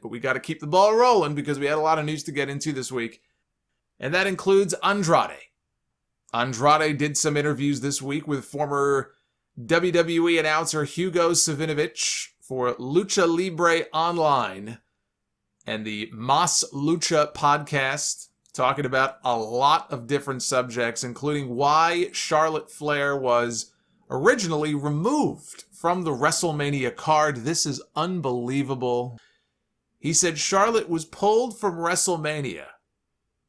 but we got to keep the ball rolling because we had a lot of news to get into this week. And that includes Andrade. Andrade did some interviews this week with former WWE announcer Hugo Savinovich for Lucha Libre Online and the Mas Lucha podcast, talking about a lot of different subjects, including why Charlotte Flair was originally removed from the WrestleMania card. This is unbelievable. He said Charlotte was pulled from WrestleMania,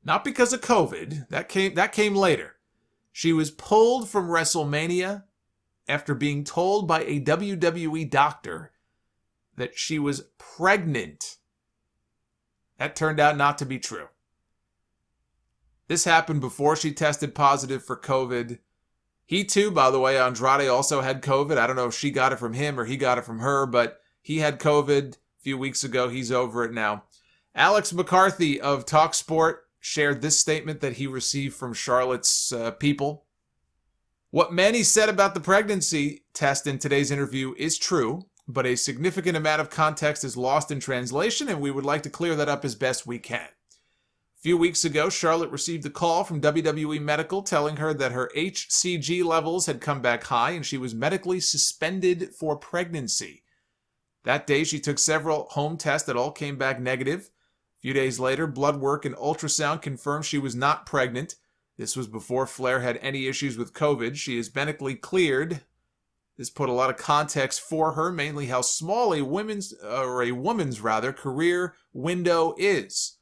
not because of COVID. That came later. She was pulled from WrestleMania after being told by a WWE doctor that she was pregnant. That turned out not to be true. This happened before she tested positive for COVID. He too, by the way, Andrade also had COVID. I don't know if she got it from him or he got it from her, but he had COVID a few weeks ago. He's over it now. Alex McCarthy of TalkSport shared this statement that he received from Charlotte's people. What Manny said about the pregnancy test in today's interview is true, but a significant amount of context is lost in translation, and we would like to clear that up as best we can. A few weeks ago, Charlotte received a call from WWE Medical telling her that her HCG levels had come back high and she was medically suspended for pregnancy. That day, she took several home tests that all came back negative. A few days later, blood work and ultrasound confirmed she was not pregnant. This was before Flair had any issues with COVID. She is medically cleared. This put a lot of context for her, mainly how small a woman's career window is.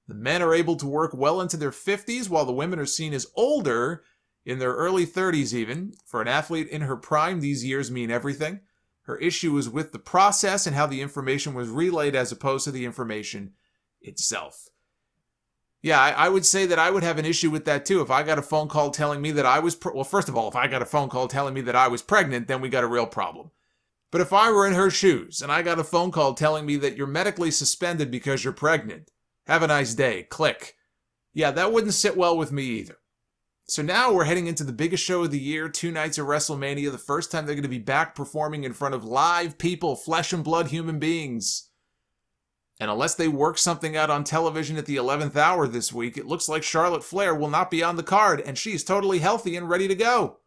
The men are able to work well into their 50s, while the women are seen as older, in their early 30s even. For an athlete in her prime, these years mean everything. Her issue is with the process and how the information was relayed as opposed to the information itself. Yeah, I would say that I would have an issue with that too. If I got a phone call telling me that I was, first of all, if I got a phone call telling me that I was pregnant, then we got a real problem. But if I were in her shoes and I got a phone call telling me that you're medically suspended because you're pregnant, have a nice day, click. Yeah, that wouldn't sit well with me either. So now we're heading into the biggest show of the year, 2 nights of WrestleMania, the first time they're going to be back performing in front of live people, flesh and blood human beings. And unless they work something out on television at the 11th hour this week, it looks like Charlotte Flair will not be on the card, and she's totally healthy and ready to go.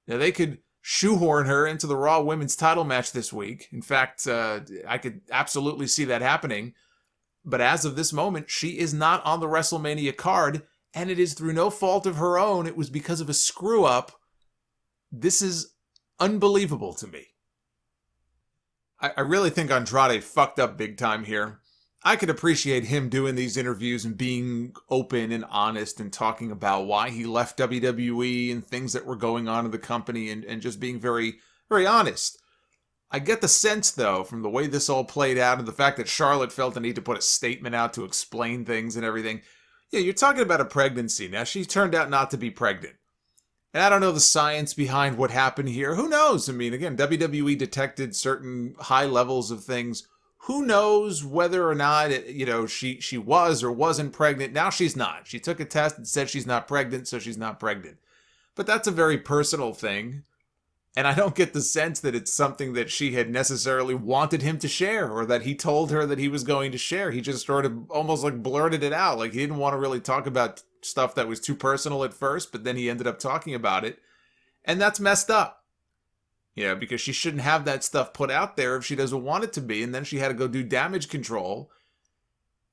Now, they could shoehorn her into the Raw Women's title match this week. In fact, I could absolutely see that happening. But as of this moment, she is not on the WrestleMania card, and it is through no fault of her own. It was because of a screw-up. This is unbelievable to me. I really think Andrade fucked up big time here. I could appreciate him doing these interviews and being open and honest and talking about why he left WWE and things that were going on in the company and just being very, very honest. I get the sense, though, from the way this all played out and the fact that Charlotte felt the need to put a statement out to explain things and everything. Yeah, you're talking about a pregnancy. Now, she turned out not to be pregnant. And I don't know the science behind what happened here. Who knows? I mean, again, WWE detected certain high levels of things. Who knows whether or not, she was or wasn't pregnant. Now she's not. She took a test and said she's not pregnant, so she's not pregnant. But that's a very personal thing. And I don't get the sense that it's something that she had necessarily wanted him to share or that he told her that he was going to share. He just sort of almost like blurted it out. Like he didn't want to really talk about stuff that was too personal at first, but then he ended up talking about it. And that's messed up. Because she shouldn't have that stuff put out there if she doesn't want it to be. And then she had to go do damage control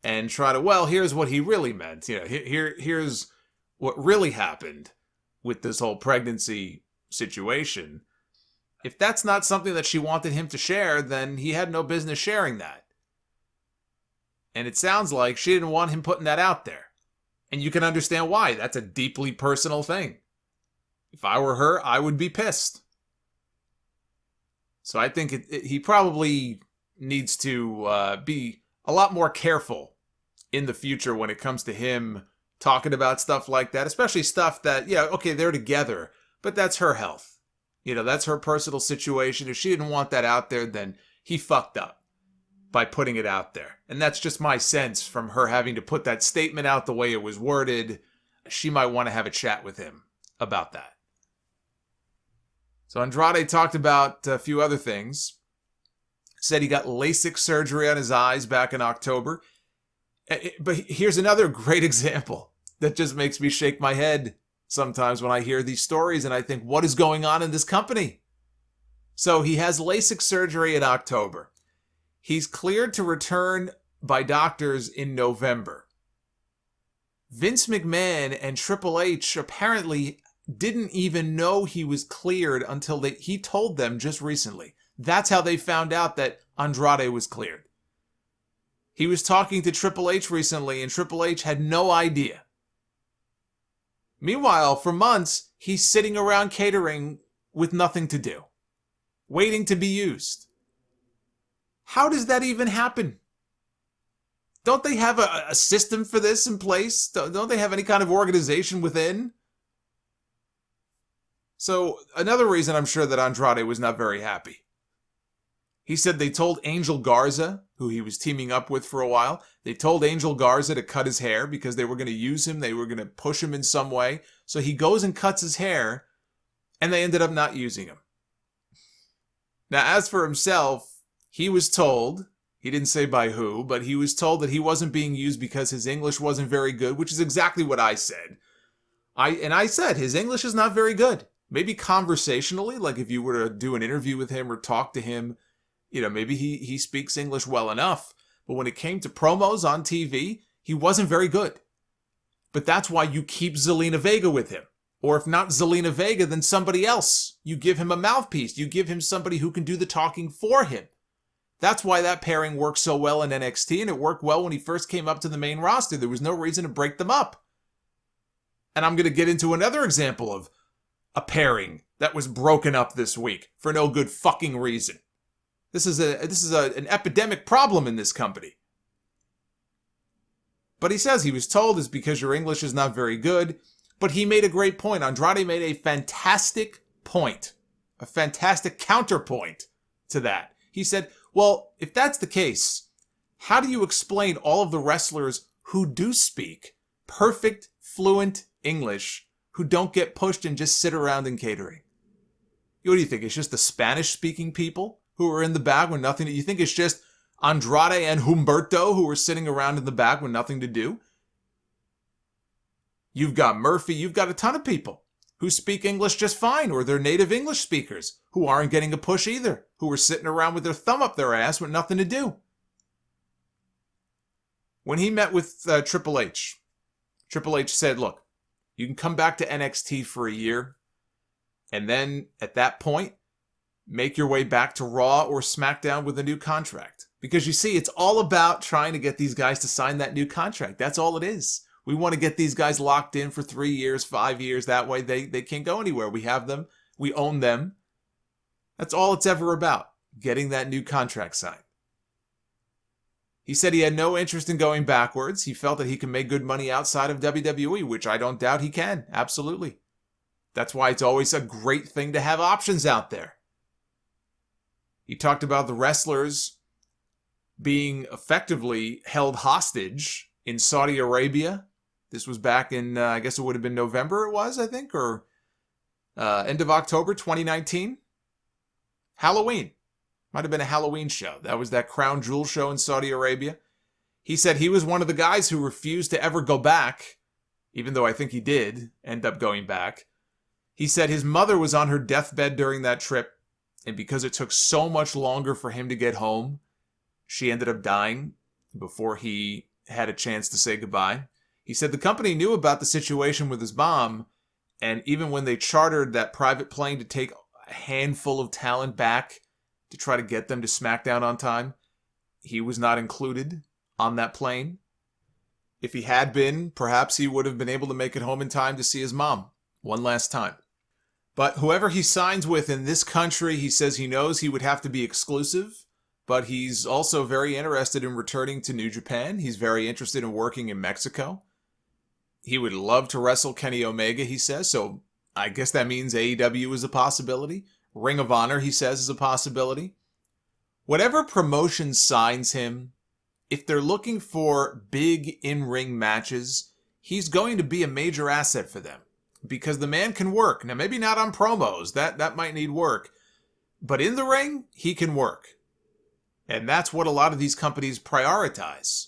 and try to, here's what he really meant. Here's what really happened with this whole pregnancy situation. If that's not something that she wanted him to share, then he had no business sharing that. And it sounds like she didn't want him putting that out there. And you can understand why. That's a deeply personal thing. If I were her, I would be pissed. So I think he probably needs to be a lot more careful in the future when it comes to him talking about stuff like that, especially stuff that, they're together, but that's her health. That's her personal situation. If she didn't want that out there, then he fucked up by putting it out there. And that's just my sense from her having to put that statement out the way it was worded. She might want to have a chat with him about that. So Andrade talked about a few other things. said he got LASIK surgery on his eyes back in October. But here's another great example that just makes me shake my head sometimes when I hear these stories and I think, what is going on in this company? So he has LASIK surgery in October. He's cleared to return by doctors in November. Vince McMahon and Triple H apparently didn't even know he was cleared until he told them just recently. That's how they found out that Andrade was cleared. He was talking to Triple H recently, and Triple H had no idea. Meanwhile, for months, he's sitting around catering with nothing to do, waiting to be used. How does that even happen? Don't they have a system for this in place? Don't they have any kind of organization within? So, another reason I'm sure that Andrade was not very happy. He said they told Angel Garza, who he was teaming up with for a while, they told Angel Garza to cut his hair because they were going to use him, they were going to push him in some way. So he goes and cuts his hair, and they ended up not using him. Now, as for himself, he was told, he didn't say by who, but he was told that he wasn't being used because his English wasn't very good, which is exactly what I said. I said his English is not very good. Maybe conversationally, like if you were to do an interview with him or talk to him, maybe he speaks English well enough. But when it came to promos on TV, he wasn't very good. But that's why you keep Zelina Vega with him. Or if not Zelina Vega, then somebody else. You give him a mouthpiece. You give him somebody who can do the talking for him. That's why that pairing worked so well in NXT, and it worked well when he first came up to the main roster. There was no reason to break them up. And I'm going to get into another example of a pairing that was broken up this week for no good fucking reason. This is an epidemic problem in this company. But he says he was told it's because your English is not very good. But he made a great point. Andrade made a fantastic point. A fantastic counterpoint to that. He said, well, if that's the case, how do you explain all of the wrestlers who do speak perfect, fluent English, who don't get pushed and just sit around in catering? What do you think? It's just the Spanish-speaking people who are in the back with nothing to... You think it's just Andrade and Humberto who are sitting around in the back with nothing to do? You've got Murphy, you've got a ton of people who speak English just fine, or they're native English speakers who aren't getting a push either, who are sitting around with their thumb up their ass with nothing to do. When he met with Triple H said, look, you can come back to NXT for a year, and then at that point, make your way back to Raw or SmackDown with a new contract. Because you see, it's all about trying to get these guys to sign that new contract. That's all it is. We want to get these guys locked in for 3 years, 5 years. That way they can't go anywhere. We have them. We own them. That's all it's ever about, getting that new contract signed. He said he had no interest in going backwards. He felt that he can make good money outside of WWE, which I don't doubt he can. Absolutely. That's why it's always a great thing to have options out there. He talked about the wrestlers being effectively held hostage in Saudi Arabia. This was back in, I guess it would have been November it was, I think, or end of October 2019. Halloween. Might have been a Halloween show. That was that Crown Jewel show in Saudi Arabia. He said he was one of the guys who refused to ever go back, even though I think he did end up going back. He said his mother was on her deathbed during that trip, and because it took so much longer for him to get home, she ended up dying before he had a chance to say goodbye. He said the company knew about the situation with his mom, and even when they chartered that private plane to take a handful of talent back to try to get them to SmackDown on time, he was not included on that plane. If he had been, perhaps he would have been able to make it home in time to see his mom one last time. But whoever he signs with in this country, he says he knows he would have to be exclusive, but he's also very interested in returning to New Japan. He's very interested in working in Mexico. He would love to wrestle Kenny Omega, he says, so I guess that means AEW is a possibility. Ring of Honor, he says, is a possibility. Whatever promotion signs him, if they're looking for big in-ring matches, he's going to be a major asset for them. Because the man can work. Now, maybe not on promos. That might need work. But in the ring, he can work. And that's what a lot of these companies prioritize.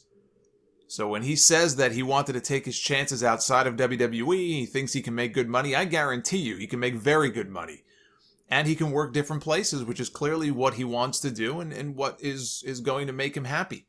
So when he says that he wanted to take his chances outside of WWE, he thinks he can make good money, I guarantee you he can make very good money. And he can work different places, which is clearly what he wants to do and what is going to make him happy.